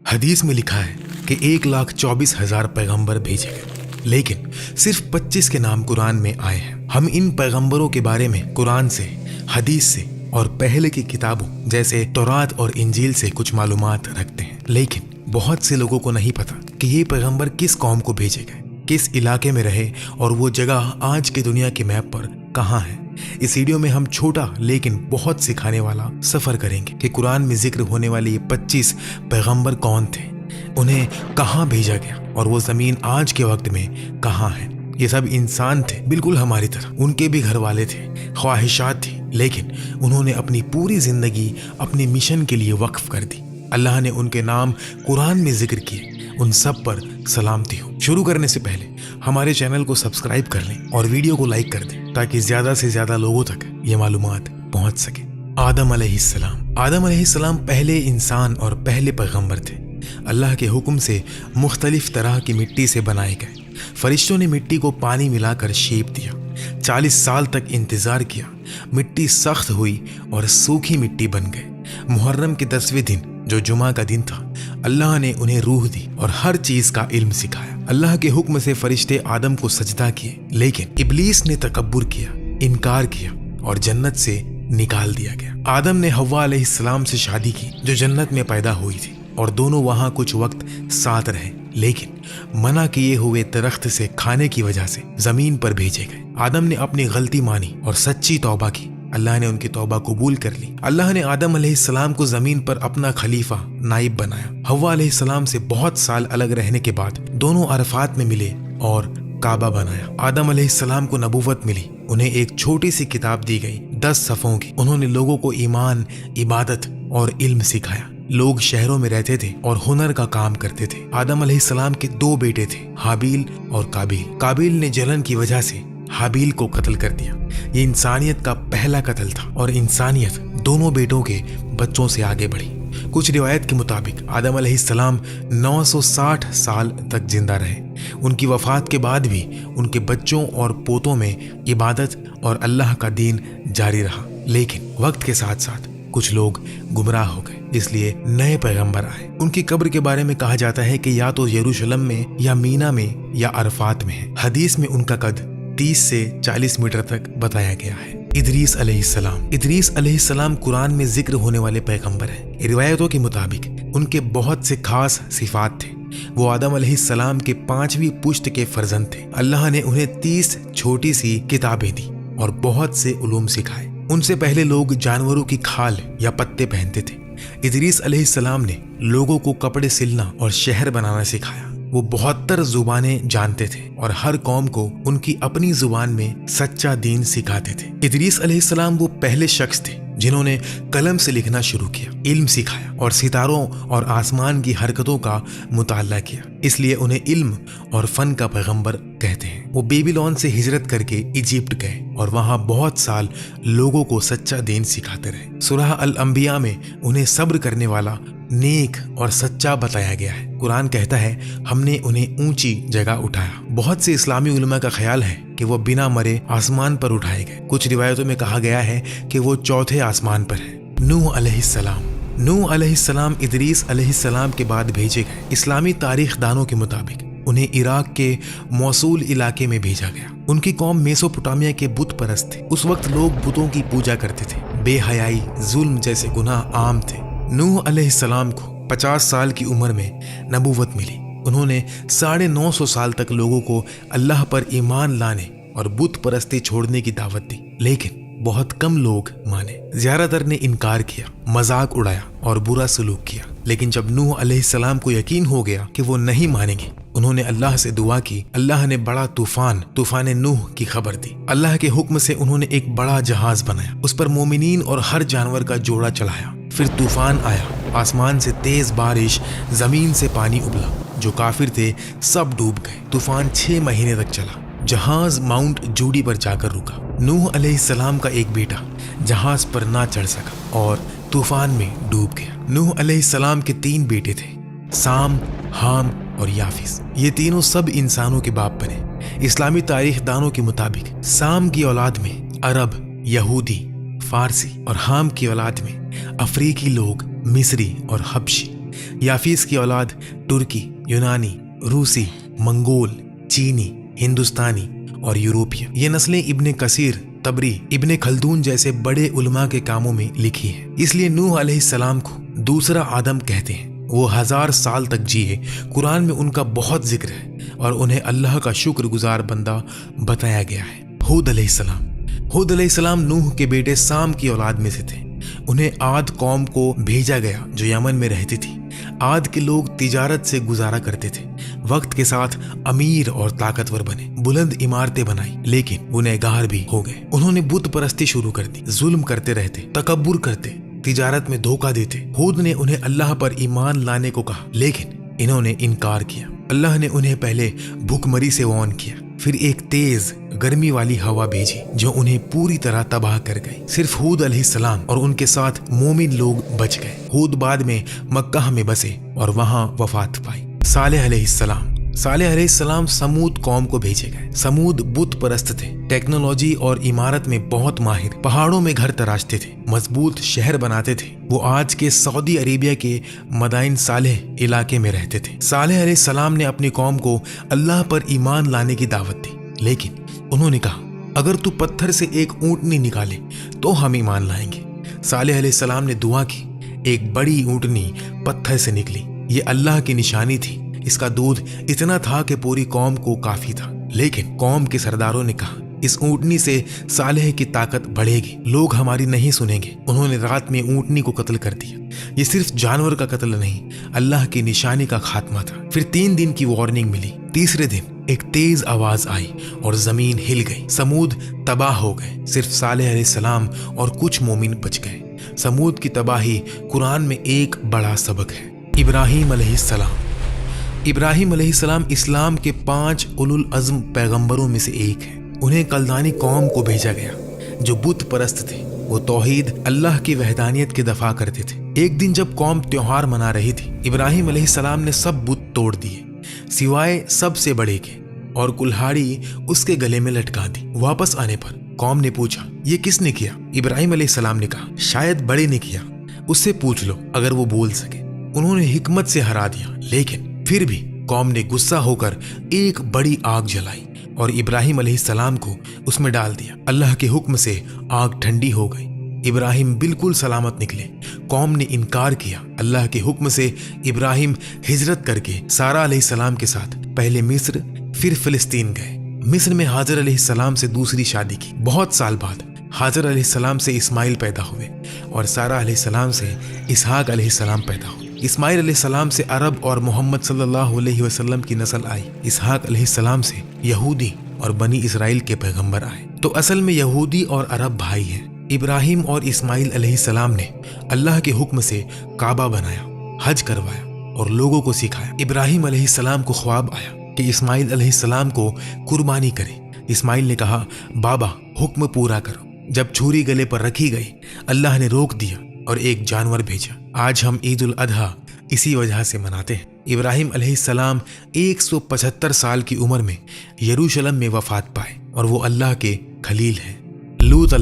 حدیث میں لکھا ہے کہ 1,24,000 پیغمبر بھیجے گئے، لیکن صرف 25 کے نام قرآن میں آئے ہیں۔ ہم ان پیغمبروں کے بارے میں قرآن سے، حدیث سے اور پہلے کی کتابوں جیسے تورات اور انجیل سے کچھ معلومات رکھتے ہیں، لیکن بہت سے لوگوں کو نہیں پتا کہ یہ پیغمبر کس قوم کو بھیجے گئے، کس علاقے میں رہے اور وہ جگہ آج کی دنیا کے میپ پر کہاں ہے۔ اس ویڈیو میں ہم چھوٹا لیکن بہت سکھانے والا سفر کریں گے کہ قرآن میں ذکر ہونے والے یہ 25 پیغمبر کون تھے، انہیں کہاں بھیجا گیا اور وہ زمین آج کے وقت میں کہاں ہے۔ یہ سب انسان تھے، بالکل ہماری طرح، ان کے بھی گھر والے تھے، خواہشات تھی، لیکن انہوں نے اپنی پوری زندگی اپنے مشن کے لیے وقف کر دی۔ اللہ نے ان کے نام قرآن میں ذکر کیے، ان سب پر سلامتی ہو۔ شروع کرنے سے پہلے ہمارے چینل کو سبسکرائب کر لیں اور ویڈیو کو لائک کر دیں تاکہ زیادہ سے زیادہ لوگوں تک یہ معلومات پہنچ سکے۔ آدم علیہ السلام پہلے انسان اور پہلے پیغمبر تھے۔ اللہ کے حکم سے مختلف طرح کی مٹی سے بنائے گئے۔ فرشتوں نے مٹی کو پانی ملا کر شیپ دیا، 40 سال تک انتظار کیا، مٹی سخت ہوئی اور سوکھی مٹی بن گئے۔ محرم کے 10ویں دن جو جمعہ کا دن تھا، اللہ نے انہیں روح دی اور ہر چیز کا علم سکھایا۔ اللہ کے حکم سے فرشتے آدم کو سجدہ کیے، لیکن ابلیس نے تکبر کیا، انکار کیا اور جنت سے نکال دیا گیا۔ آدم نے حوا علیہ السلام سے شادی کی جو جنت میں پیدا ہوئی تھی، اور دونوں وہاں کچھ وقت ساتھ رہے، لیکن منع کیے ہوئے درخت سے کھانے کی وجہ سے زمین پر بھیجے گئے۔ آدم نے اپنی غلطی مانی اور سچی توبہ کی، اللہ نے ان کی توبہ قبول کر لی۔ اللہ نے آدم علیہ السلام کو زمین پر اپنا خلیفہ، نائب بنایا۔ حوا علیہ السلام سے بہت سال الگ رہنے کے بعد دونوں عرفات میں ملے اور کعبہ بنایا۔ آدم علیہ السلام کو نبوت ملی، انہیں ایک چھوٹی سی کتاب دی گئی 10 صفحوں کی۔ انہوں نے لوگوں کو ایمان، عبادت اور علم سکھایا۔ لوگ شہروں میں رہتے تھے اور ہنر کا کام کرتے تھے۔ آدم علیہ السلام کے 2 بیٹے تھے، حابیل اور قابیل۔ قابیل نے جلن کی وجہ سے حابیل کو قتل کر دیا۔ یہ انسانیت کا پہلا قتل تھا اور انسانیت دونوں بیٹوں کے بچوں سے آگے بڑھی۔ کچھ روایت کے مطابق آدم علیہ السلام 960 سال تک زندہ رہے۔ ان کی وفات کے بعد بھی ان کے بچوں اور پوتوں میں عبادت اور اللہ کا دین جاری رہا، لیکن وقت کے ساتھ ساتھ کچھ لوگ گمراہ ہو گئے، اس لیے نئے پیغمبر آئے۔ ان کی قبر کے بارے میں کہا جاتا ہے کہ یا تو یروشلم میں یا مینا میں یا عرفات میں ہے۔ حدیث میں ان کا قد 30 سے 40 میٹر تک بتایا گیا ہے۔ ادریس علیہ السلام قرآن میں ذکر ہونے والے پیغمبر ہیں۔ روایتوں کے مطابق ان کے بہت سے خاص صفات تھے۔ وہ آدم علیہ السلام کے 5ویں پشت کے فرزند تھے۔ اللہ نے انہیں 30 چھوٹی سی کتابیں دی اور بہت سے علوم سکھائے۔ ان سے پہلے لوگ جانوروں کی کھال یا پتے پہنتے تھے۔ ادریس علیہ السلام نے لوگوں کو کپڑے سلنا اور شہر بنانا سکھایا۔ وہ 72 زبانیں جانتے تھے اور ہر قوم کو ان کی اپنی زبان میں سچا دین سکھاتے تھے۔ ادریس علیہ السلام وہ پہلے شخص تھے جنہوں نے قلم سے لکھنا شروع کیا، علم سکھایا اور ستاروں اور آسمان کی حرکتوں کا مطالعہ کیا، اس لیے انہیں علم اور فن کا پیغمبر کہتے ہیں۔ وہ بیبیلون سے ہجرت کر کے ایجپٹ گئے اور وہاں بہت سال لوگوں کو سچا دین سکھاتے رہے۔ سورہ الانبیاء میں انہیں صبر کرنے والا، نیک اور سچا بتایا گیا ہے۔ قرآن کہتا ہے ہم نے انہیں اونچی جگہ اٹھایا۔ بہت سے اسلامی علماء کا خیال ہے کہ وہ بنا مرے آسمان پر اٹھائے گئے۔ کچھ روایتوں میں کہا گیا ہے کہ وہ 4تھے آسمان پر ہے۔ نوح علیہ السلام ادریس علیہ السلام کے بعد بھیجے گئے۔ اسلامی تاریخ دانوں کے مطابق انہیں عراق کے موصول علاقے میں بھیجا گیا۔ ان کی قوم میسوپوٹامیہ کے بت پرست تھے۔ اس وقت لوگ بتوں کی پوجا کرتے تھے۔ بے حیائی، ظلم جیسے گناہ عام تھے۔ نوح علیہ السلام کو 50 سال کی عمر میں نبوت ملی۔ انہوں نے 950 سال تک لوگوں کو اللہ پر ایمان لانے اور بت پرستی چھوڑنے کی دعوت دی، لیکن بہت کم لوگ مانے۔ زیادہ تر نے انکار کیا، مذاق اڑایا اور برا سلوک کیا۔ لیکن جب نوح علیہ السلام کو یقین ہو گیا کہ وہ نہیں مانیں گے، انہوں نے اللہ سے دعا کی۔ اللہ نے بڑا طوفان نوح کی خبر دی۔ اللہ کے حکم سے انہوں نے ایک بڑا جہاز بنایا، اس پر مومنین اور ہر جانور کا جوڑا چڑھایا۔ پھر طوفان آیا، آسمان سے تیز بارش، زمین سے پانی ابلا، جو کافر تھے سب ڈوب گئے۔ طوفان 6 مہینے تک چلا۔ جہاز ماؤنٹ جوڈی پر جا کر رکا۔ نوح علیہ السلام کا ایک بیٹا جہاز پر نہ چڑھ سکا اور طوفان میں ڈوب گیا۔ نوح علیہ السلام کے 3 بیٹے تھے، سام، حام اور یافس۔ یہ تینوں سب انسانوں کے باپ بنے۔ اسلامی تاریخ دانوں کے مطابق سام کی اولاد میں عرب، یہودی، فارسی اور حام کی اولاد میں افریقی لوگ، مصری اور حبشی۔ याफीस की औलाद तुर्की, यूनानी, रूसी, मंगोल, चीनी, हिंदुस्तानी और यूरोपीय। ये नस्लें इब्ने कसीर, तबरी, इब्ने खल्दून जैसे बड़े उलमा के कामों में लिखी है। इसलिए नूह अलैहिस्सलाम को दूसरा आदम कहते हैं। वो 1000 साल तक जिए। कुरान में उनका बहुत जिक्र है और उन्हें अल्लाह का शुक्रगुजार बंदा बताया गया है। हूद अलैहिस्सलाम नूह के बेटे साम की औलाद में से थे। उन्हें आद कौम को भेजा गया जो यमन में रहती थी। आद के लोग तिजारत से गुजारा करते थे। वक्त के साथ अमीर और ताकतवर बने, बुलंद इमारतें बनाई, लेकिन गुनहगार भी हो गए। उन्होंने बुत परस्ती शुरू कर दी, जुल्म करते रहते, तकब्बुर करते, तिजारत में धोखा देते। हूद ने उन्हें अल्लाह पर ईमान लाने को कहा, लेकिन इन्होंने इनकार किया। अल्लाह ने उन्हें पहले भूखमरी से वार्न किया, फिर एक तेज गर्मी वाली हवा भेजी जो उन्हें पूरी तरह तबाह कर गई। सिर्फ हूद अलैहिस्सलाम और उनके साथ मोमिन लोग बच गए। हूद बाद में मक्का में बसे और वहां वफात पाई। सालेह अलैहिस्सलाम समूद कौम को भेजे गए। समूद बुत परस्त थे, टेक्नोलॉजी और इमारत में बहुत माहिर, पहाड़ों में घर तराशते थे, मजबूत शहर बनाते थे। वो आज के सऊदी अरेबिया के मदाइन सालेह इलाके में रहते थे। सालेह अलैहिस्सलाम ने अपनी कौम को अल्लाह पर ईमान लाने की दावत दी, लेकिन उन्होंने कहा, अगर तू पत्थर से एक ऊँटनी निकाले तो हम ईमान लाएंगे। सालेह अलैहिस्सलाम ने दुआ की, एक बड़ी ऊँटनी पत्थर से निकली। ये अल्लाह की निशानी थी। इसका दूध इतना था कि पूरी कौम को काफी था। लेकिन कौम के सरदारों ने कहा, इस ऊँटनी से सालेह की ताकत बढ़ेगी, लोग हमारी नहीं सुनेंगे। उन्होंने रात में ऊँटनी को कत्ल कर दिया। ये सिर्फ जानवर का कत्ल नहीं, अल्लाह की निशानी का खात्मा था। फिर 3 दिन की वार्निंग मिली। तीसरे दिन एक तेज आवाज आई और जमीन हिल गई। समूद तबाह हो गए। सिर्फ सालेह अलैहिस्सलाम और कुछ मोमिन बच गए। समूद की तबाही कुरान में एक बड़ा सबक है। इब्राहिम अलैहिस्सलाम इस्लाम के 5 उलुल अज़्म पैगंबरों में से एक हैं। उन्हें कल्दानी कौम को भेजा गया जो बुत परस्त थे। वो तौहीद, अल्लाह की वहदानियत के दफा करते थे। एक दिन जब कौम त्योहार मना रही थी, इब्राहिम अलैहिस्सलाम ने सब बुत तोड़ दिए सिवाय सबसे बड़े के, और कुल्हाड़ी उसके गले में लटका दी। वापस आने पर कौम ने पूछा, ये किसने किया? इब्राहिम अलैहिस्सलाम ने कहा, शायद बड़े ने किया, उससे पूछ लो अगर वो बोल सके। उन्होंने हिकमत से हरा दिया, लेकिन फिर भी कौम ने गुस्सा होकर एक बड़ी आग जलाई और इब्राहिम अलैहिस्सलाम को उसमें डाल दिया। अल्लाह के हुक्म से आग ठंडी हो गई। इब्राहिम बिल्कुल सलामत निकले। कौम ने इनकार किया। अल्लाह के हुक्म से इब्राहिम हिजरत करके सारा अलैहिस्सलाम के साथ पहले मिस्र फिर फिलिस्तीन गए। मिस्र में हाजर अलैहिस्सलाम से दूसरी शादी की। बहुत साल बाद हाजर अलैहिस्सलाम से इस्माइल पैदा हुए और सारा अलैहिस्सलाम से इसहाक अलैहिस्सलाम पैदा हुए। इस्माइल अलैहिस्सलाम से अरब और मोहम्मद सल्लल्लाहु अलैहि वसल्लम की नस्ल आई। इसहाक अलैहिस्सलाम से यहूदी और बनी इसराइल के पैगंबर आए। तो असल में यहूदी और अरब भाई हैं। इब्राहिम और इस्माइल अलैहिस्सलाम ने अल्लाह के हुक्म से काबा बनाया, हज करवाया और लोगों को सिखाया। इब्राहिम अलैहिस्सलाम को ख्वाब आया कि इस्माइल अलैहिस्सलाम को कुर्बानी करे। इस्माइल ने कहा, बाबा हुक्म पूरा करो। जब छुरी गले पर रखी गई, अल्लाह ने रोक दिया और एक जानवर भेजा। आज हम ईद उल अधा इसी वजह से मनाते हैं। इब्राहिम अलैहिस्सलाम 175 साल की उम्र में यरूशलेम में वफात पाए और वो अल्लाह के खलील हैं। लूत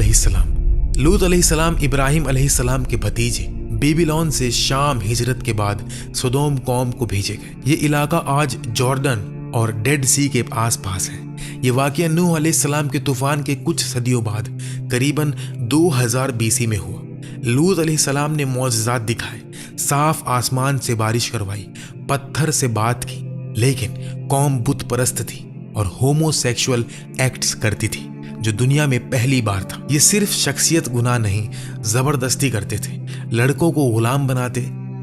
अलैहिस्सलाम इब्राहिम अलैहिस्सलाम के भतीजे बेबीलोन से शाम हिजरत के बाद सदोम कौम को भेजे गए। ये इलाका आज जॉर्डन और डेड सी के आसपास है। ये वाक़या नूह अलैहिस्सलाम के तूफान के कुछ सदियों बाद करीबन 2000 BC में हुआ। लूत अलैहिस्सलाम ने मौजज़ात दिखाए, साफ आसमान से बारिश करवाई, पत्थर से बात की, लेकिन कौम बुत परस्त थी और होमोसेक्सुअल एक्ट्स करती थी, जो दुनिया में पहली बार था। ये सिर्फ शख्सियत गुनाह नहीं, जबरदस्ती करते थे। लड़कों को गुलाम बनाते,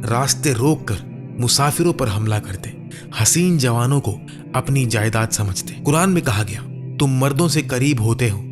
रास्ते रोक कर मुसाफिरों पर हमला करते, हसीन जवानों को अपनी जायदाद समझते। कुरान में कहा गया, तुम मर्दों से करीब होते हो,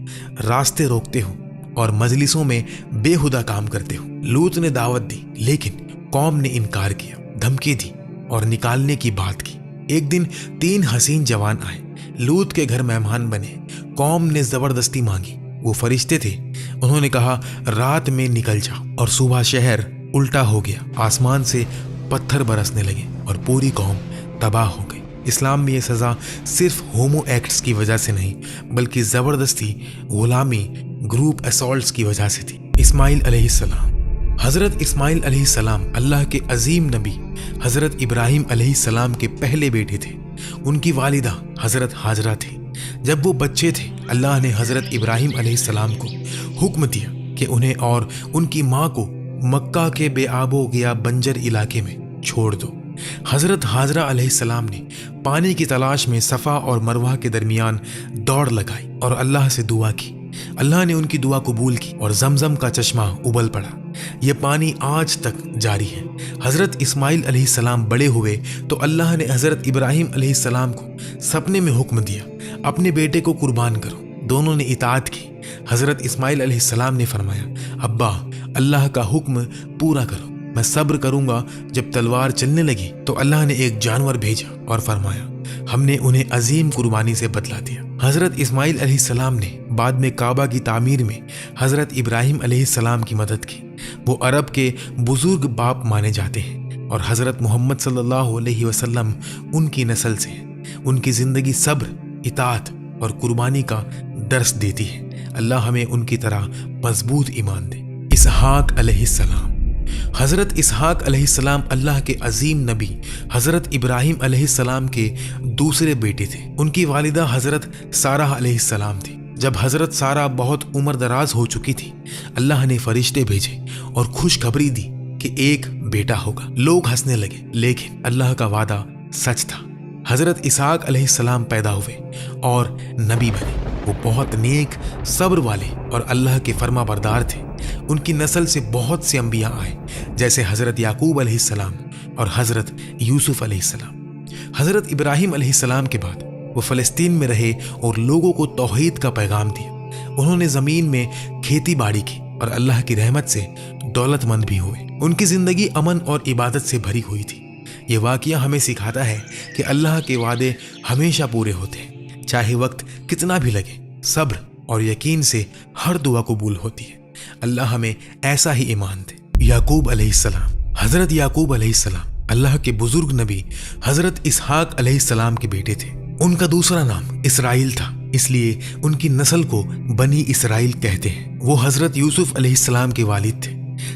रास्ते रोकते हो और मजलिसों में बेहुदा काम करते हो। लूत ने दावत दी, लेकिन कौम ने इनकार किया, धमकी दी और निकालने की बात की। एक दिन 3 हसीन जवान आए, लूत के घर मेहमान बने। कौम ने जबरदस्ती मांगी। वो फरिश्ते थे। उन्होंने कहा, रात में निकल जाओ, और सुबह शहर उल्टा हो गया। आसमान से पत्थर बरसने लगे और पूरी कौम तबाह हो गई। इस्लाम में ये सज़ा सिर्फ होमो एक्ट्स की वजह से नहीं, बल्कि ज़बरदस्ती, गुलामी, ग्रुप असॉल्ट्स की वजह से थी। इस्माइल अलैहिस्सलाम, حضرت اسماعیل علیہ السلام اللہ کے عظیم نبی حضرت ابراہیم علیہ السلام کے پہلے بیٹے تھے۔ ان کی والدہ حضرت ہاجرہ تھی۔ جب وہ بچے تھے اللہ نے حضرت ابراہیم علیہ السلام کو حکم دیا کہ انہیں اور ان کی ماں کو مکہ کے بے آب و گیا بنجر علاقے میں چھوڑ دو۔ حضرت ہاجرہ علیہ السلام نے پانی کی تلاش میں صفا اور مروہ کے درمیان دوڑ لگائی اور اللہ سے دعا کی۔ اللہ نے ان کی دعا قبول کی اور زمزم کا چشمہ ابل پڑا۔ یہ پانی آج تک جاری ہے۔ حضرت اسماعیل علیہ السلام بڑے ہوئے تو اللہ نے حضرت ابراہیم علیہ السلام کو سپنے میں حکم دیا اپنے بیٹے کو قربان کرو۔ دونوں نے اطاعت کی۔ حضرت اسماعیل علیہ السلام نے فرمایا، ابا اللہ کا حکم پورا کرو، میں صبر کروں گا۔ جب تلوار چلنے لگی تو اللہ نے ایک جانور بھیجا اور فرمایا، ہم نے انہیں عظیم قربانی سے بدلا دیا۔ حضرت اسماعیل علیہ السلام نے بعد میں کعبہ کی تعمیر میں حضرت ابراہیم علیہ السلام کی مدد کی۔ وہ عرب کے بزرگ باپ مانے جاتے ہیں اور حضرت محمد صلی اللہ علیہ وسلم ان کی نسل سے ہیں۔ ان کی زندگی صبر، اطاعت اور قربانی کا درس دیتی ہے۔ اللہ ہمیں ان کی طرح مضبوط ایمان دے۔ اسحاق علیہ السلام۔ حضرت اسحاق علیہ السلام اللہ کے عظیم نبی حضرت ابراہیم علیہ السلام کے دوسرے بیٹے تھے۔ ان کی والدہ حضرت سارہ علیہ السلام تھی۔ جب حضرت سارہ بہت عمر دراز ہو چکی تھی اللہ نے فرشتے بھیجے اور خوشخبری دی کہ ایک بیٹا ہوگا۔ لوگ ہنسنے لگے لیکن اللہ کا وعدہ سچ تھا۔ حضرت اسحاق علیہ السلام پیدا ہوئے اور نبی بنے۔ وہ بہت نیک، صبر والے اور اللہ کے فرما بردار تھے۔ ان کی نسل سے بہت سے انبیاء آئے جیسے حضرت یعقوب علیہ السلام اور حضرت یوسف علیہ السلام۔ حضرت ابراہیم علیہ السلام کے بعد وہ فلسطین میں رہے اور لوگوں کو توحید کا پیغام دیا۔ انہوں نے زمین میں کھیتی باڑی کی اور اللہ کی رحمت سے دولت مند بھی ہوئے۔ ان کی زندگی امن اور عبادت سے بھری ہوئی تھی۔ یہ واقعہ ہمیں سکھاتا ہے کہ اللہ کے وعدے ہمیشہ پورے ہوتے ہیں، چاہے وقت کتنا بھی لگے۔ صبر اور یقین سے ہر دعا قبول ہوتی ہے۔ اللہ ہمیں ایسا ہی ایمان دے۔ یعقوب علیہ السلام۔ حضرت یعقوب علیہ السلام اللہ کے بزرگ نبی حضرت اسحاق علیہ السلام کے بیٹے تھے۔ ان کا دوسرا نام اسرائیل تھا، اس لیے ان کی نسل کو بنی اسرائیل کہتے ہیں۔ وہ حضرت یوسف علیہ السلام کے والد تھے۔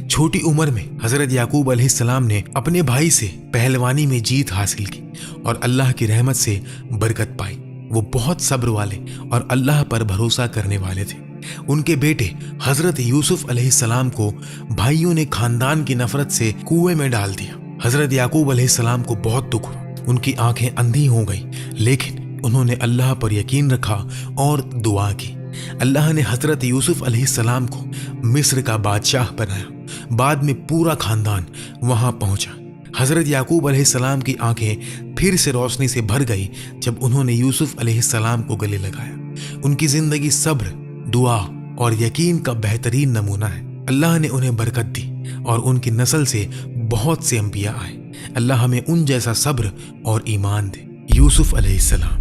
چھوٹی عمر میں حضرت یعقوب علیہ السلام نے اپنے بھائی سے پہلوانی میں جیت حاصل کی اور اللہ کی رحمت سے برکت پائی۔ وہ بہت صبر والے اور اللہ پر بھروسہ کرنے والے تھے۔ ان کے بیٹے حضرت یوسف علیہ السلام کو بھائیوں نے خاندان کی نفرت سے کنویں میں ڈال دیا۔ حضرت یعقوب علیہ السلام کو بہت دکھ ہوا، ان کی آنکھیں اندھی ہو گئیں، لیکن انہوں نے اللہ پر یقین رکھا اور دعا کی۔ اللہ نے حضرت یوسف علیہ السلام کو مصر کا بادشاہ بنایا۔ بعد میں پورا خاندان وہاں پہنچا۔ حضرت یعقوب علیہ السلام کی آنکھیں پھر سے روشنی سے بھر گئی جب انہوں نے یوسف علیہ السلام کو گلے لگایا۔ ان کی زندگی صبر، دعا اور یقین کا بہترین نمونہ ہے۔ اللہ نے انہیں برکت دی اور ان کی نسل سے بہت سے انبیاء آئے۔ اللہ ہمیں ان جیسا صبر اور ایمان دے۔ یوسف علیہ السلام۔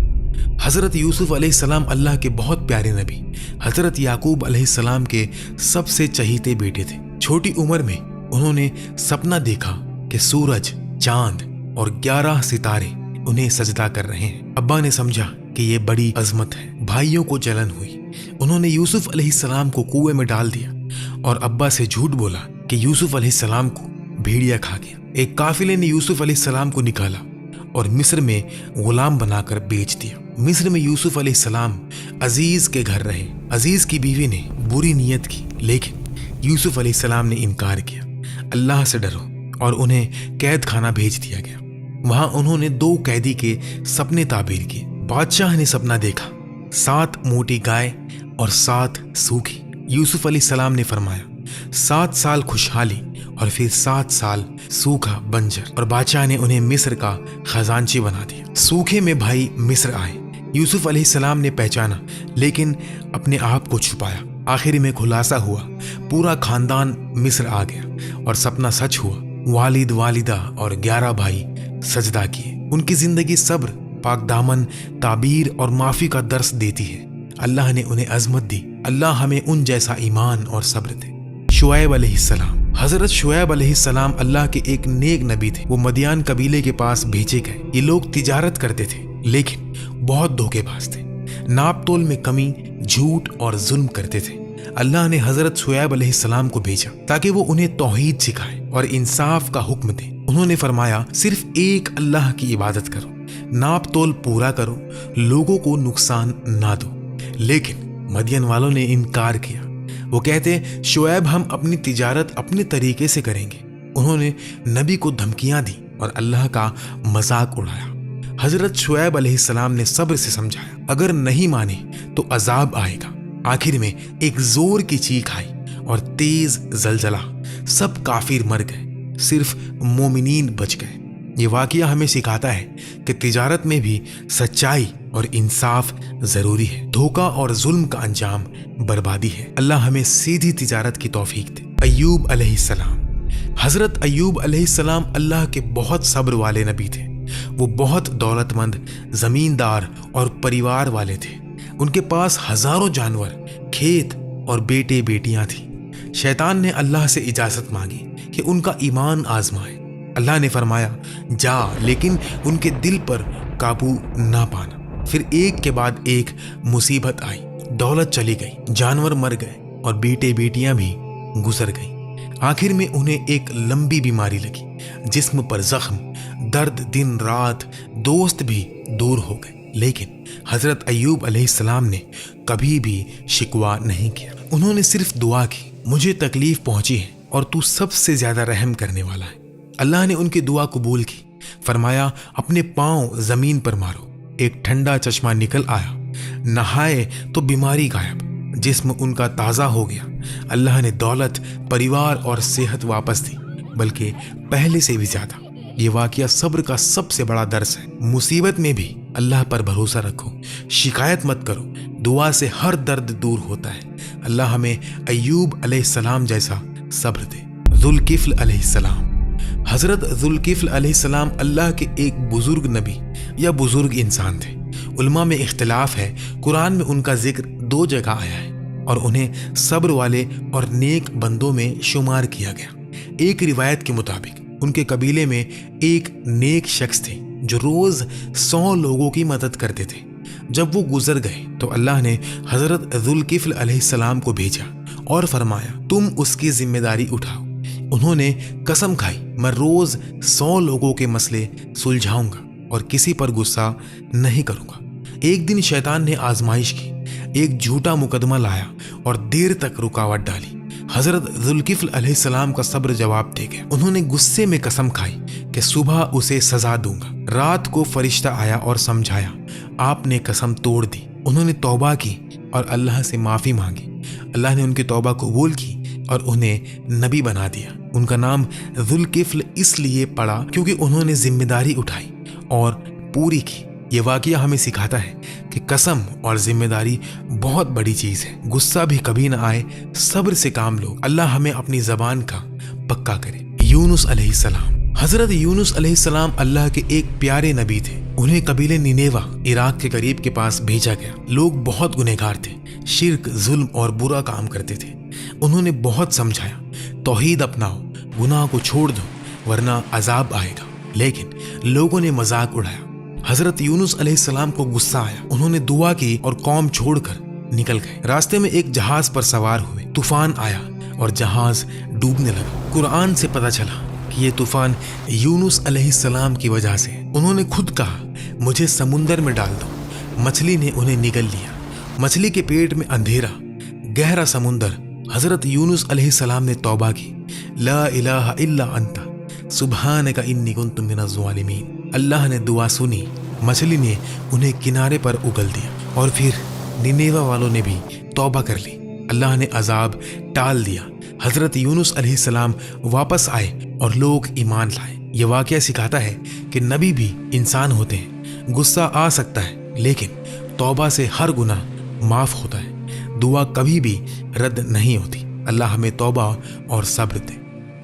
حضرت یوسف علیہ السلام اللہ کے بہت پیارے نبی حضرت یعقوب علیہ السلام کے سب سے چہیتے بیٹے تھے۔ چھوٹی عمر میں انہوں نے سپنا دیکھا کہ سورج، چاند اور 11 ستارے انہیں سجدہ کر رہے ہیں۔ ابا نے سمجھا کہ یہ بڑی عظمت ہے۔ بھائیوں کو جلن ہوئی۔ انہوں نے یوسف علیہ السلام کو کنویں میں ڈال دیا اور ابا سے جھوٹ بولا کہ یوسف علیہ السلام کو بھیڑیا کھا گیا۔ ایک قافلے نے یوسف علیہ السلام کو نکالا اور مصر میں غلام بنا کر بیچ دیا۔ مصر میں یوسف علیہ السلام عزیز کے گھر رہے۔ عزیز کی بیوی نے بری نیت کی لیکن یوسف علیہ السلام نے انکار کیا۔ اللہ سے ڈرو، اور انہیں قید خانہ بھیج دیا گیا۔ وہاں انہوں نے 2 قیدی کے سپنے تعبیر کیے۔ بادشاہ نے سپنا دیکھا 7 موٹی گائے اور 7 سوکھی۔ یوسف علیہ السلام نے فرمایا 7 سال خوشحالی اور پھر 7 سال سوکھا بنجر، اور بادشاہ نے انہیں مصر کا خزانچی بنا دیا۔ سوکھے میں بھائی مصر آئے۔ یوسف علیہ السلام نے پہچانا لیکن اپنے آپ کو چھپایا۔ آخر میں خلاصہ ہوا، پورا خاندان مصر آ گیا اور سپنا سچ ہوا۔ والد، والدہ اور 11 بھائی سجدہ کیے۔ ان کی زندگی صبر، پاک دامن، تعبیر اور معافی کا درس دیتی ہے۔ اللہ نے انہیں عظمت دی۔ اللہ ہمیں ان جیسا ایمان اور صبر دے۔ شعیب علیہ السلام۔ حضرت شعیب علیہ السلام اللہ کے ایک نیک نبی تھے۔ وہ مدیان قبیلے کے پاس بھیجے گئے۔ یہ لوگ تجارت کرتے تھے لیکن بہت دھوکے باز تھے۔ ناپ تول میں کمی، جھوٹ اور ظلم کرتے تھے۔ अल्लाह ने हजरत शुएब अलैहिस्सलाम को भेजा ताकि वो उन्हें तौहीद सिखाए और इंसाफ का हुक्म दे। उन्होंने फरमाया, सिर्फ एक अल्लाह की इबादत करो, नाप तोल पूरा करो, लोगों को नुकसान ना दो। लेकिन मदियन वालों ने इनकार किया। वो कहते, शुएब हम अपनी तिजारत अपने तरीके से करेंगे। उन्होंने नबी को धमकियां दी और अल्लाह का मजाक उड़ाया। हजरत शुएब अलैहिस्सलाम ने सब्र से समझाया, अगर नहीं माने तो अजाब आएगा। आखिर में एक जोर की चीख आई और तेज जलजला, सब काफिर मर गए, सिर्फ मोमिनीन बच गए। ये वाकया हमें सिखाता है कि तिजारत में भी सच्चाई और इंसाफ जरूरी है। धोखा और जुल्म का अंजाम बर्बादी है। अल्लाह हमें सीधी तिजारत की तौफीक दे। अय्यूब अलैहिस्सलाम। हजरत अय्यूब अलैहिस्सलाम अल्लाह के बहुत सब्र वाले नबी थे। वो बहुत दौलतमंद, जमींदार और परिवार वाले थे। उनके पास हजारों जानवर, खेत और बेटे बेटियां थी। शैतान ने अल्लाह से इजाजत मांगी कि उनका ईमान आजमाए। अल्लाह ने फरमाया, जा, लेकिन उनके दिल पर काबू ना पाना। फिर एक के बाद एक मुसीबत आई। दौलत चली गई, जानवर मर गए और बेटे बेटियां भी गुजर गई। आखिर में उन्हें एक लंबी बीमारी लगी, जिस्म पर जख्म, दर्द दिन रात, दोस्त भी दूर हो गए। लेकिन हजरत अय्यूब अलैहिस्सलाम ने कभी भी शिकवा नहीं किया। उन्होंने सिर्फ दुआ की, मुझे तकलीफ पहुंची है और तू सबसे ज्यादा रहम करने वाला है। अल्लाह ने उनकी दुआ कबूल की। फरमाया, अपने पांव जमीन पर मारो। एक ठंडा चश्मा निकल आया। नहाए तो बीमारी गायब, जिस्म उनका ताज़ा हो गया। अल्लाह ने दौलत, परिवार और सेहत वापस दी, बल्कि पहले से भी ज्यादा। ये वाकया सब्र का सबसे बड़ा दर्स है। मुसीबत में भी अल्लाह पर भरोसा रखो, शिकायत मत करो, दुआ से हर दर्द दूर होता है। अल्लाह हमें अय्यूब अलैहिस्सलाम जैसा सब्र दे। जुल्किफ्ल अलैहिस्सलाम। हजरत जुल्किफ्ल अलैहिस्सलाम अल्लाह के एक बुजुर्ग नबी या बुजुर्ग इंसान थे। उलमा में इख्तिलाफ है। कुरान में उनका जिक्र 2 जगह आया है और उन्हें सब्र वाले और नेक बंदों में शुमार किया गया। एक रिवायत के मुताबिक उनके कबीले में एक नेक शख्स थे जो रोज 100 लोगों की मदद करते थे। जब वो गुजर गए तो अल्लाह ने हजरत जुल्किफ्ल अलैहिस्सलाम को भेजा और फरमाया, तुम उसकी जिम्मेदारी उठाओ। उन्होंने कसम खाई, मैं रोज 100 लोगों के मसले सुलझाऊंगा और किसी पर गुस्सा नहीं करूंगा। एक दिन शैतान ने आजमाइश की, एक झूठा मुकदमा लाया और देर तक रुकावट डाली। हजरत जुल्किफ्ल अलैहिस्सलाम का सब्र जवाब दे गया। उन्होंने गुस्से में कसम खाई कि सुबह उसे सजा दूंगा। रात को फरिश्ता आया और समझाया, आपने कसम तोड़ दी। उन्होंने तौबा की और अल्लाह से माफी मांगी। अल्लाह ने उनकी तौबा कबूल की और उन्हें नबी बना दिया। उनका नाम जुल्किफ्ल इसलिए पड़ा क्योंकि उन्होंने जिम्मेदारी उठाई और पूरी की। ये वाकया हमें सिखाता है कि कसम और जिम्मेदारी बहुत बड़ी चीज है। गुस्सा भी कभी ना आए, सब्र से काम लो। अल्लाह हमें अपनी जबान का पक्का करे। यूनुस अलैहिस्सलाम। हजरत यूनुस अलैहिस्सलाम अल्लाह के एक प्यारे नबी थे। उन्हें कबीले निनेवा, इराक के करीब के पास भेजा गया। लोग बहुत गुनहगार थे, शिर्क, जुल्म और बुरा काम करते थे। उन्होंने बहुत समझाया, तौहीद अपनाओ, गुनाह को छोड़ दो वरना अजाब आएगा। लेकिन लोगों ने मजाक उड़ाया। हजरत यूनुस अलैहिस्सलाम को गुस्सा आया। उन्होंने दुआ की और कौम छोड़कर निकल गए। रास्ते में एक जहाज पर सवार हुए। तूफान आया और जहाज डूबने लगा। कुरान से पता चला कि ये तूफान यूनुस अलैहिस्सलाम की वजह से। उन्होंने खुद कहा, मुझे समुंदर में डाल दो। मछली ने उन्हें निगल लिया। मछली के पेट में अंधेरा, गहरा समुंदर। हजरत यूनुस अलैहिस्सलाम ने तौबा की, ला इलाहा इल्ला अंता सुब्हानका इन्नी कुन्तु मिनज़ ज़ालिमीन। अल्लाह ने दुआ सुनी। मछली ने उन्हें किनारे पर उगल दिया और फिर निनेवा वालों ने भी तौबा कर ली। अल्लाह ने अजाब टाल दिया। हजरत यूनुस अलैहिस्सलाम वापस आए और लोग ईमान लाए। ये वाकया सिखाता है कि नबी भी इंसान होते हैं। गुस्सा आ सकता है, लेकिन तौबा से हर गुनाह माफ होता है। दुआ कभी भी रद्द नहीं होती। अल्लाह हमें तौबा और सब्र दे।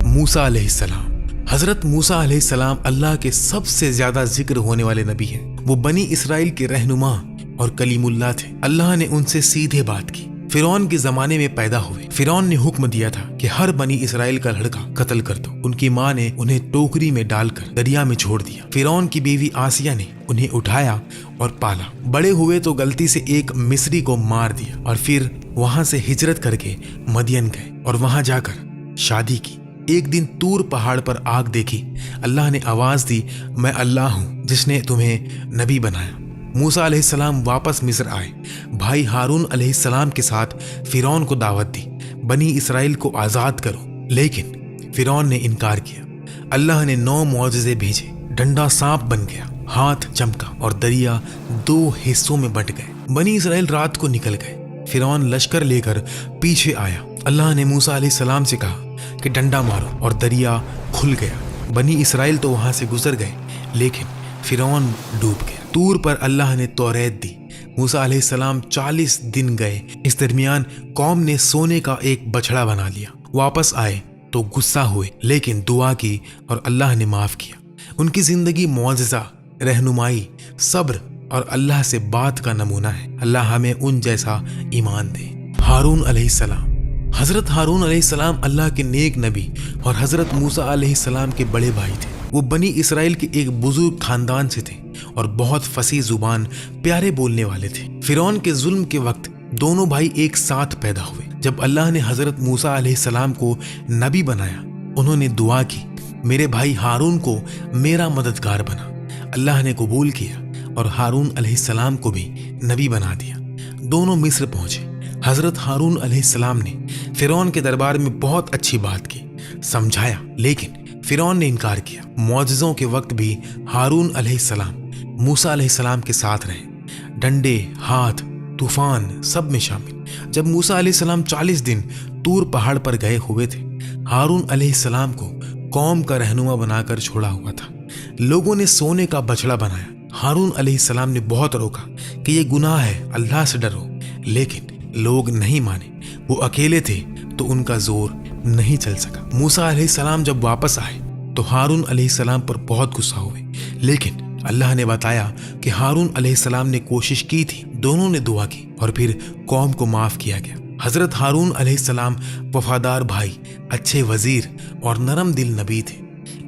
मूसा अलैहिस्सलाम। हजरत मूसा अलैहिस्सलाम अल्लाह के सबसे ज्यादा जिक्र होने वाले नबी हैं। वो बनी इसराइल के रहनुमा और कलीमुल्लाह थे। अल्लाह ने उनसे सीधे बात की, फिरौन के जमाने में पैदा हुए। फिरौन ने हुक्म दिया था कि हर बनी इसराइल का लड़का कत्ल कर दो। उनकी माँ ने उन्हें टोकरी में डालकर दरिया में छोड़ दिया। फिरौन की बीवी आसिया ने उन्हें उठाया और पाला। बड़े हुए तो गलती से एक मिस्री को मार दिया और फिर वहां से हिजरत करके मदियन गए और वहां जाकर शादी की। एक दिन तूर पहाड़ पर आग देखी। अल्लाह ने आवाज दी, मैं अल्लाह हूं जिसने तुम्हें नबी बनाया। मूसा अलैहिस्सलाम वापस मिस्र आए। भाई हारून अलैहिस्सलाम के साथ फिरौन को दावत दी, बनी इसराइल को आजाद करो, लेकिन फिरौन ने इनकार किया। अल्लाह ने 9 मौजज़े भेजे। डंडा सांप बन गया, हाथ चमका और दरिया 2 हिस्सों में बंट गए। बनी इसराइल रात को निकल गए। फिरौन लश्कर लेकर पीछे आया। अल्लाह ने मूसा अलैहिस्सलाम से कहा कि डंडा मारो और दरिया खुल गया। बनी इसराइल तो वहां से गुजर गए, लेकिन फिरौन डूब गया। तूर पर अल्लाह ने तौरेत दी। मूसा अलैहिस्सलाम 40 दिन गए। इस दरमियान कौम ने सोने का एक बछड़ा बना लिया। वापस आए तो गुस्सा हुए, लेकिन दुआ की और अल्लाह ने माफ किया। उनकी जिंदगी मौजज़ा, रहनुमाई, सब्र और अल्लाह से बात का नमूना है। अल्लाह हमें उन जैसा ईमान दे। हारून अलैहिस्सलाम। हजरत हारून अलैहिस्सलाम अल्लाह के नेक नबी और हजरत मूसा अलैहिस्सलाम के बड़े भाई थे। वो बनी इसराइल के एक बुजुर्ग खानदान से थे और बहुत फसी जुबान, प्यारे बोलने वाले थे। फिरौन के जुल्म के वक्त दोनों भाई एक साथ पैदा हुए। जब अल्लाह ने हजरत मूसा अलैहिस्सलाम को नबी बनाया, उन्होंने दुआ की, मेरे भाई हारून को मेरा मददगार बना। अल्लाह ने कबूल किया और हारून अलैहिस्सलाम को भी नबी बना दिया। दोनों मिस्र पहुंचे। हजरत हारून अलैहिस्सलाम ने फिरौन के दरबार में बहुत अच्छी बात की, समझाया, लेकिन फिरौन ने इनकार किया। मौजज़ों के वक्त भी हारून अलैहिस्सलाम मूसा अलैहिस्सलाम के साथ रहे। डंडे, हाथ, तूफान सब में शामिल। जब मूसा अलैहिस्सलाम 40 दिन तूर पहाड़ पर गए हुए थे, हारून अलैहिस्सलाम को कौम का रहनुमा बनाकर छोड़ा हुआ था। लोगों ने सोने का बछड़ा बनाया। हारून अलैहिस्सलाम ने बहुत रोका कि ये गुनाह है, अल्लाह से डरो, लेकिन लोग नहीं माने। वो अकेले थे तो उनका जोर नहीं चल सका। मूसा अलैहिस्सलाम जब वापस आए तो हारून अलैहिस्सलाम पर बहुत गुस्सा हुए, लेकिन अल्लाह ने बताया कि हारून अलैहिस्सलाम ने कोशिश की थी। दोनों ने दुआ की और फिर कौम को माफ किया गया। हजरत हारून अलैहिस्सलाम वफादार भाई, अच्छे वजीर और नरम दिल नबी थे।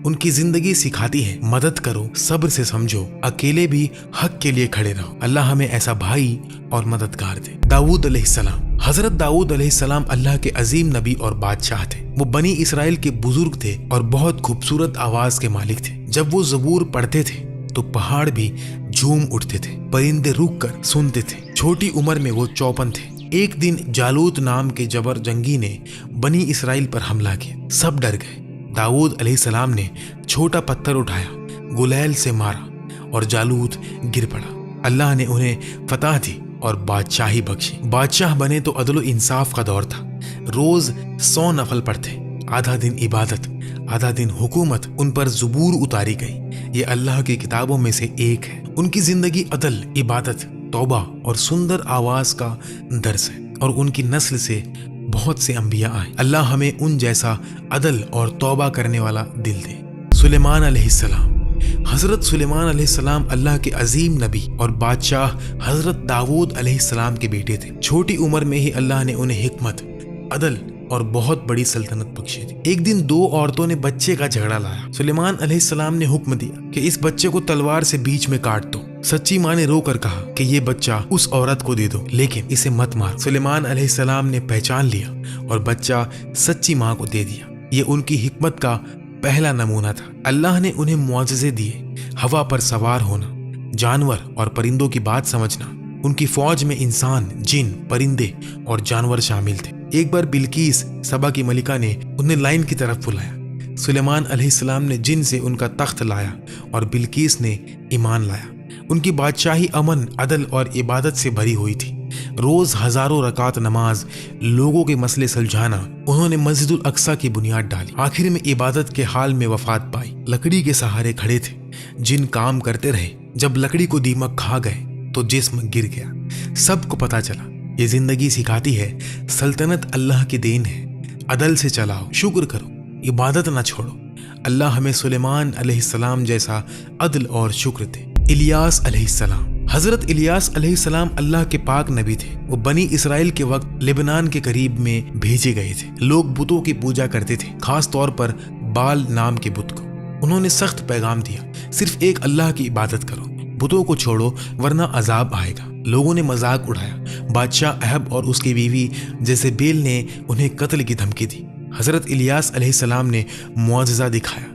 उनकी जिंदगी सिखाती है, मदद करो, सब्र से समझो, अकेले भी हक के लिए खड़े रहो। अल्लाह हमें ऐसा भाई और मददगार दे। दाऊद अलैहिस्सलाम। हजरत दाऊद अलैहिस्सलाम अल्लाह के अजीम नबी और बादशाह थे। वो बनी इसराइल के बुजुर्ग थे और बहुत खूबसूरत आवाज के मालिक थे। जब वो ज़बूर पढ़ते थे तो पहाड़ भी झूम उठते थे, परिंदे रुक कर सुनते थे। छोटी उम्र में वो 54 थे। एक दिन जालूत नाम के जबर जंगी ने बनी इसराइल पर हमला किया। सब डर गए। दाऊद अलैहिस्सलाम ने छोटा पत्थर उठाया, गुलैल से मारा और जालूत गिर पड़ा। अल्लाह ने उन्हें फतह दी और बादशाही बख्शी। बादशाह बने तो अदल इंसाफ का दौर था। रोज 100 नफल पढ़ते, आधा दिन इबादत, आधा दिन हुकूमत। उन पर ज़बूर उतारी गई। ये अल्लाह की किताबों में से एक है। उनकी जिंदगी अदल, इबादत, तौबा और सुंदर आवाज का दर्स है और उनकी नस्ल से बहुत से अंबिया आए। अल्लाह हमें उन जैसा अदल और तौबा करने वाला दिल दे। सुलेमान अलैहिस्सलाम। हजरत सुलेमान अलैहिस्सलाम अल्लाह के अजीम नबी और बादशाह हजरत दाऊद अलैहिस्सलाम के बेटे थे। छोटी उम्र में ही अल्लाह ने उन्हें हिकमत, अदल और बहुत बड़ी सल्तनत बख्शी थी। एक दिन 2 औरतों ने बच्चे का झगड़ा लाया। सुलेमान अलैहिस्सलाम ने हुक्म दिया कि इस बच्चे को तलवार से बीच में काट दो। सच्ची माँ ने रोकर कहा कि ये बच्चा उस औरत को दे दो, लेकिन इसे मत मारो। सुलेमान अलैहिस्सलाम ने पहचान लिया और बच्चा सच्ची माँ को दे दिया। ये उनकी हिकमत का पहला नमूना था। अल्लाह ने उन्हें मुआजिज़े दिए, हवा पर सवार होना, जानवर और परिंदों की बात समझना। उनकी फौज में इंसान, जिन, परिंदे और जानवर शामिल थे। एक बार बिल्कीस, सबा की मलिका ने उन्हें लाइन की तरफ बुलाया। सुलेमान अलैहिस्सलाम ने जिन से उनका तख्त लाया और बिल्कीस ने ईमान लाया। उनकी बादशाही अमन, अदल और इबादत से भरी हुई थी। रोज हजारों रकात नमाज, लोगों के मसले सुलझाना। उन्होंने मस्जिदुल अक्सा की बुनियाद डाली। आखिर में इबादत के हाल में वफात पाई। लकड़ी के सहारे खड़े थे। जिन काम करते रहे। जब लकड़ी को दीमक खा गए तो जिस्म गिर गया। सबको पता चला। ये जिंदगी सिखाती है, सल्तनत अल्लाह की देन है। अदल से चलाओ, शुक्र करो, इबादत न छोड़ो। अल्लाह हमें सुलेमान अलैहिस्सलाम जैसा अदल और शुक्र दे। इलियास अलैहिस्सलाम। हजरत इलियास अलैहिस्सलाम अल्लाह के पाक नबी थे। वो बनी इसराइल के वक्त लेबनान के करीब में भेजे गए थे। लोग बुतों की पूजा करते थे, खास तौर पर बाल नाम के बुत को। उन्होंने सख्त पैगाम दिया, सिर्फ एक अल्लाह की इबादत करो, बुतों को छोड़ो वरना अजाब आएगा। लोगों ने मजाक उड़ाया। बादशाह अहब और उसकी बीवी जेज़ेबेल ने उन्हें कत्ल की धमकी दी। हजरत इलियास अलैहिस्सलाम ने मुआजिज़ा दिखाया,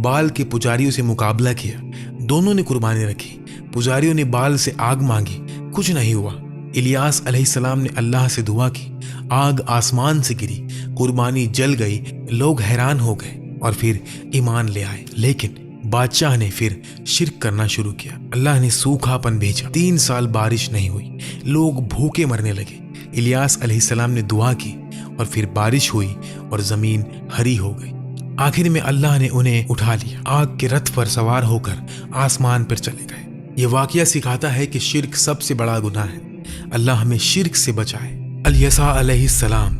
बाल के पुजारियों से मुकाबला किया। दोनों ने कुर्बानी रखी। पुजारियों ने बाल से आग मांगी, कुछ नहीं हुआ। इलियास अलैहिस्सलाम ने अल्लाह से दुआ की, आग आसमान से गिरी, कुर्बानी जल गई। लोग हैरान हो गए और फिर ईमान ले आए। लेकिन बादशाह ने फिर शिर्क करना शुरू किया। अल्लाह ने सूखापन भेजा, 3 साल बारिश नहीं हुई। लोग भूखे मरने लगे। इलियास अलैहिस्सलाम ने दुआ की और फिर बारिश हुई और जमीन हरी हो गई। आखिर में अल्लाह ने उन्हें उठा लिया, आग के रथ पर सवार होकर आसमान पर चले गए। ये वाकया सिखाता है कि शिर्क सबसे बड़ा गुनाह है। अल्लाह हमें शिर्क से बचाए। अल-यसा अलैहिस्सलाम,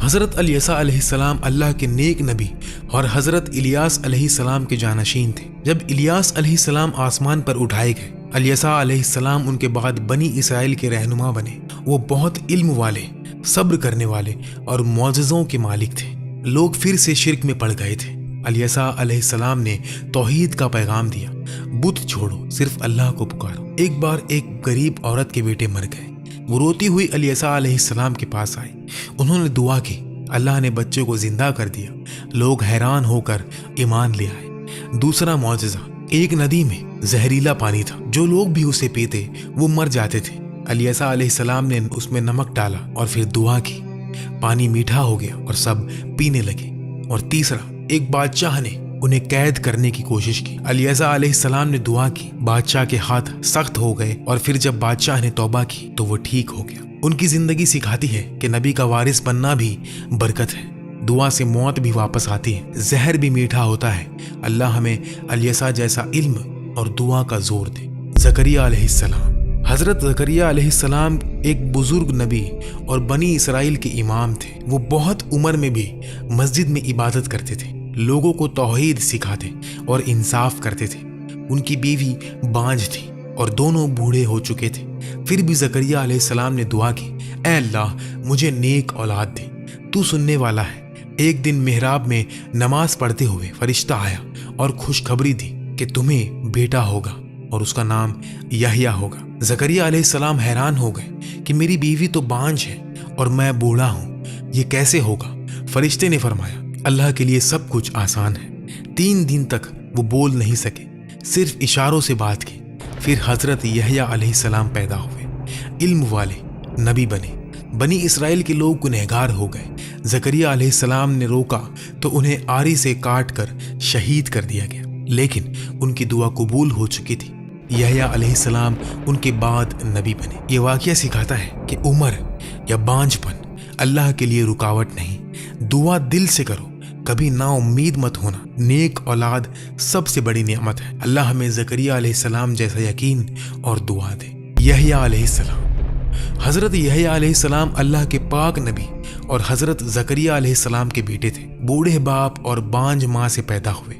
हजरत अल-यसा अलैहिस्सलाम अल्लाह के नेक नबी और हजरत इलियास अलैहिस्सलाम के जानशीन थे। जब इलियास अलैहिस्सलाम आसमान पर उठाए गए, अल-यसा अलैहिस्सलाम उनके बाद बनी इसराइल के रहनुमा बने। वो बहुत इल्म वाले, सब्र करने वाले और मौजज़ों के मालिक थे। लोग फिर से शिर्क में पड़ गए थे। अल-यसा अलैहिस्सलाम ने तौहीद का पैगाम दिया, बुत छोड़ो, सिर्फ अल्लाह को पुकारो। एक बार एक गरीब औरत के बेटे मर गए। वो रोती हुई अल-यसा अलैहिस्सलाम के पास आई। उन्होंने दुआ की, अल्लाह ने बच्चे को जिंदा कर दिया। लोग हैरान होकर ईमान ले आए। दूसरा मौजज़ा, एक नदी में जहरीला पानी था। जो लोग भी उसे पीते वो मर जाते थे। अल-यसा अलैहिस्सलाम ने उसमें नमक डाला और फिर दुआ की, पानी मीठा हो गया और सब पीने लगे। और तीसरा, एक बादशाह ने उन्हें कैद करने की कोशिश की। अल-यसा अलैहिस्सलाम ने दुआ की, बादशाह के हाथ सख्त हो गए और फिर जब बादशाह ने तौबा की तो वो ठीक हो गया। उनकी जिंदगी सिखाती है कि नबी का वारिस बनना भी बरकत है। दुआ से मौत भी वापस आती है, जहर भी मीठा होता है। अल्लाह हमें अल-यसा जैसा इल्म और दुआ का जोर दे। ज़करिया अलैहिस्सलाम, हजरत ज़करिया अलैहिस्सलाम एक बुजुर्ग नबी और बनी इसराइल के इमाम थे। वो बहुत उम्र में भी मस्जिद में इबादत करते थे, लोगों को तौहीद सिखाते और इंसाफ करते थे। उनकी बीवी बांझ थी और दोनों बूढ़े हो चुके थे। फिर भी ज़करिया अलैहिस्सलाम ने दुआ की, ऐ अल्लाह मुझे नेक औलाद दे, तू सुनने वाला है। एक दिन मेहराब में नमाज पढ़ते हुए फरिश्ता आया और खुशखबरी दी कि तुम्हें बेटा होगा और उसका नाम यहया होगा। ज़करिया अलैहिस्सलाम हैरान हो गए कि मेरी बीवी तो बांझ है और मैं बूढ़ा हूँ, ये कैसे होगा। फरिश्ते ने फरमाया, अल्लाह के लिए सब कुछ आसान है। 3 दिन तक वो बोल नहीं सके, सिर्फ इशारों से बात की। फिर हजरत यहया अलैहिस्सलाम पैदा हुए, इल्म वाले नबी बने। बनी इसराइल के लोग गुनहगार हो गए। ज़करिया अलैहिस्सलाम ने रोका तो उन्हें आरी से काट कर शहीद कर दिया गया, लेकिन उनकी दुआ कबूल हो चुकी थी। यहया अलैहिस्सलाम उनके बाद नबी बने। ये वाकया सिखाता है कि उम्र या बांझपन अल्लाह के लिए रुकावट नहीं। दुआ दिल से करो, कभी ना उम्मीद मत होना। नेक औलाद सबसे बड़ी नेमत है। अल्लाह हमें ज़करिया अलैहिस्सलाम जैसा यकीन और दुआ दे। यहया अलैहिस्सलाम, हजरत यहया अलैहिस्सलाम अल्लाह के पाक नबी और हजरत ज़करिया अलैहिस्सलाम के बेटे थे। बूढ़े बाप और बांझ माँ से पैदा हुए।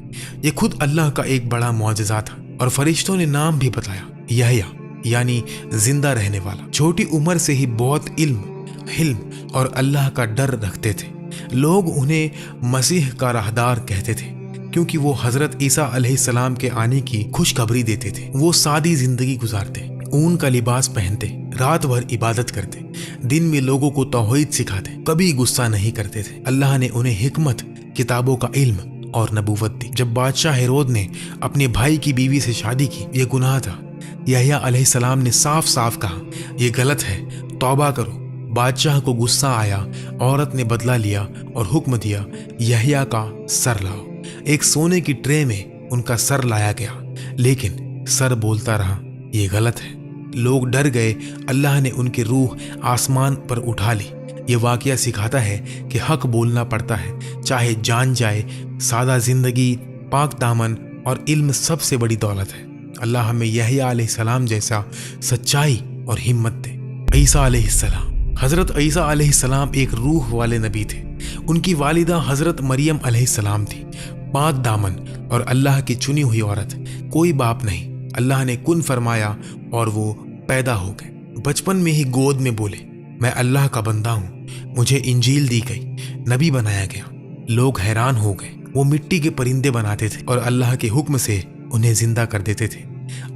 ये खुद अल्लाह का एक बड़ा मौजज़ा था। और फरिश्तों ने नाम भी बताया, यहया यानी जिंदा रहने वाला। छोटी उम्र से ही बहुत इल्म, हिल्म और अल्लाह का डर रखते थे। लोग उन्हें मसीह का राहदार कहते थे क्योंकि वो हजरत ईसा अलैहिस्सलाम के आने की खुशखबरी देते थे। वो सादी जिंदगी गुजारते, ऊन का लिबास पहनते, रात भर इबादत करते, दिन में लोगों को तौहीद सिखाते, कभी गुस्सा नहीं करते थे। अल्लाह ने उन्हें हिकमत, किताबों का इल्म और नबूवत दी। जब बादशाह हेरोद ने अपने भाई की बीवी से शादी की, ये गुनाह था। यहया अलैहिस्सलाम ने साफ साफ कहा, ये गलत है, तौबा करो। बादशाह को गुस्सा आया। औरत ने बदला लिया और हुक्म दिया, यहया का सर लाओ। एक सोने की ट्रे में उनका सर लाया गया, लेकिन सर बोलता रहा, ये गलत है। लोग डर गए। अल्लाह ने उनकी रूह आसमान पर उठा ली। ये वाकया सिखाता है कि हक बोलना पड़ता है, चाहे जान जाए। सादा जिंदगी, पाक दामन और इल्म सबसे बड़ी दौलत है। अल्लाह हमें यहया अलैहिस्सलाम जैसा सच्चाई और हिम्मत दे। ईसा अलैहिस्सलाम, हजरत ईसा अलैहिस्सलाम एक रूह वाले नबी थे। उनकी वालिदा हजरत मरियम अलैहिस्सलाम थी, पाक दामन और अल्लाह की चुनी हुई औरत। कोई बाप नहीं। अल्लाह ने कुन फरमाया और वो پیدا ہو گئے۔ بچپن میں ہی گود میں بولے میں اللہ کا بندہ ہوں، مجھے انجیل دی گئی، نبی بنایا گیا۔ لوگ حیران ہو گئے۔ وہ مٹی کے پرندے بناتے تھے اور اللہ کے حکم سے انہیں زندہ کر دیتے تھے۔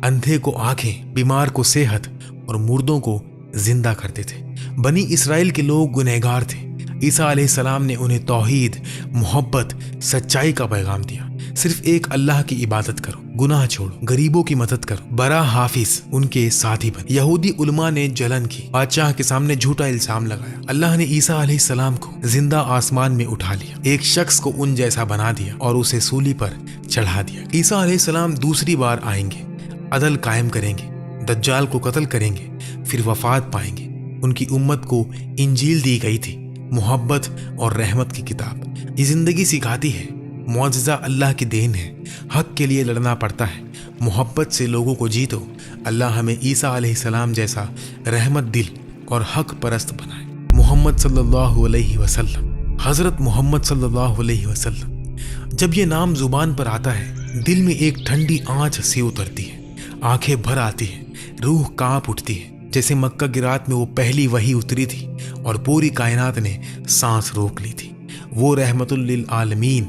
اندھے کو آنکھیں، بیمار کو صحت اور مردوں کو زندہ کرتے تھے۔ بنی اسرائیل کے لوگ گنہگار تھے۔ عیسیٰ علیہ السلام نے انہیں توحید، محبت، سچائی کا پیغام دیا۔ صرف ایک اللہ کی عبادت کرو، گناہ چھوڑو، غریبوں کی مدد کرو، برا حافظ ان کے ساتھی بن۔ یہودی علماء نے جلن کی، بادشاہ کے سامنے جھوٹا الزام لگایا۔ اللہ نے عیسیٰ علیہ السلام کو زندہ آسمان میں اٹھا لیا، ایک شخص کو ان جیسا بنا دیا اور اسے سولی پر چڑھا دیا۔ عیسیٰ علیہ السلام دوسری بار آئیں گے، عدل قائم کریں گے، دجال کو قتل کریں گے، پھر وفات پائیں گے۔ ان کی امت کو انجیل دی گئی تھی، محبت اور رحمت کی کتاب۔ یہ زندگی سکھاتی ہے معجزہ اللہ کی دین ہے، حق کے لیے لڑنا پڑتا ہے، محبت سے لوگوں کو جیتو۔ اللہ ہمیں عیسیٰ علیہ السلام جیسا رحمت دل اور حق پرست بنائے۔ محمد صلی اللہ علیہ وسلم، حضرت محمد صلی اللہ علیہ وسلم۔ جب یہ نام زبان پر آتا ہے دل میں ایک ٹھنڈی آنچ سی اترتی ہے، آنکھیں بھر آتی ہیں، روح کانپ اٹھتی ہے، جیسے مکہ کی رات میں وہ پہلی وحی اتری تھی اور پوری کائنات نے سانس روک لی تھی۔ وہ رحمت للعالمین،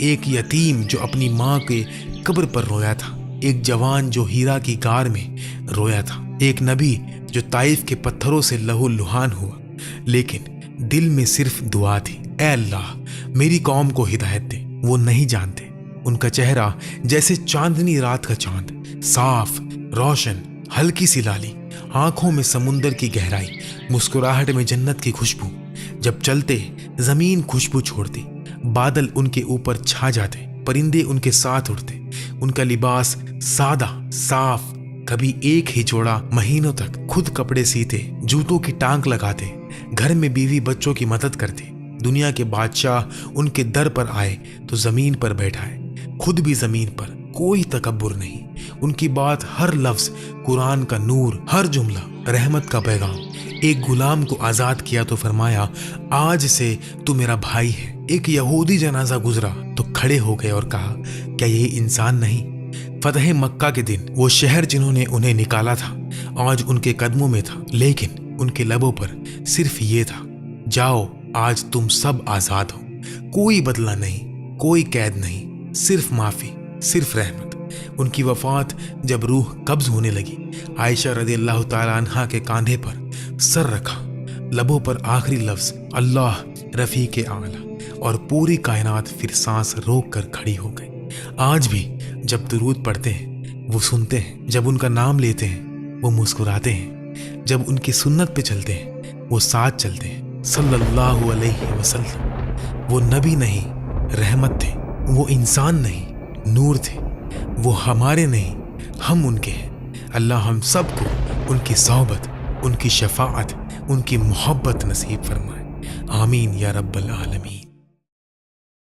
ایک یتیم جو اپنی ماں کے قبر پر رویا تھا، ایک جوان جو ہیرا کی غار میں رویا تھا، ایک نبی جو طائف کے پتھروں سے لہو لہان ہوا، لیکن دل میں صرف دعا تھی، اے اللہ میری قوم کو ہدایت دے۔ وہ نہیں جانتے، ان کا چہرہ جیسے چاندنی رات کا چاند، صاف، روشن، ہلکی سی لالی، آنکھوں میں سمندر کی گہرائی، مسکراہٹ میں جنت کی خوشبو۔ جب چلتے زمین خوشبو چھوڑتی، بادل ان کے اوپر چھا جاتے، پرندے ان کے ساتھ اڑتے۔ ان کا لباس سادہ، صاف، کبھی ایک ہی جوڑا مہینوں تک، خود کپڑے سیتے، جوتوں کی ٹانک لگاتے، گھر میں بیوی بچوں کی مدد کرتے۔ دنیا کے بادشاہ ان کے در پر آئے تو زمین پر بیٹھائے، خود بھی زمین پر، کوئی تکبر نہیں۔ ان کی بات، ہر لفظ قرآن کا نور، ہر جملہ رحمت کا پیغام۔ ایک غلام کو آزاد کیا تو فرمایا آج سے تو میرا بھائی ہے۔ ایک یہودی جنازہ گزرا تو کھڑے ہو گئے اور کہا کیا یہ انسان نہیں؟ فتح مکہ کے دن وہ شہر جنہوں نے انہیں نکالا تھا آج ان کے قدموں میں تھا، لیکن ان کے لبوں پر صرف یہ تھا، جاؤ آج تم سب آزاد ہو۔ کوئی بدلہ نہیں، کوئی قید نہیں، صرف معافی، صرف رحمت۔ ان کی وفات جب روح قبض ہونے لگی، عائشہ رضی اللہ تعالیٰ عنہا کے کاندھے پر سر رکھا، لبوں پر آخری لفظ اللہ رفیق اعلیٰ، اور پوری کائنات پھر سانس روک کر کھڑی ہو گئی۔ آج بھی جب درود پڑھتے ہیں وہ سنتے ہیں، جب ان کا نام لیتے ہیں وہ مسکراتے ہیں، جب ان کی سنت پہ چلتے ہیں وہ ساتھ چلتے ہیں۔ صلی اللہ علیہ وسلم۔ وہ نبی نہیں، رحمت تھے، وہ انسان نہیں، نور تھے، وہ ہمارے نہیں، ہم ان کے ہیں۔ اللہ ہم سب کو ان کی صحبت، ان کی شفاعت، ان کی محبت نصیب فرمائے، آمین یا رب العالمین۔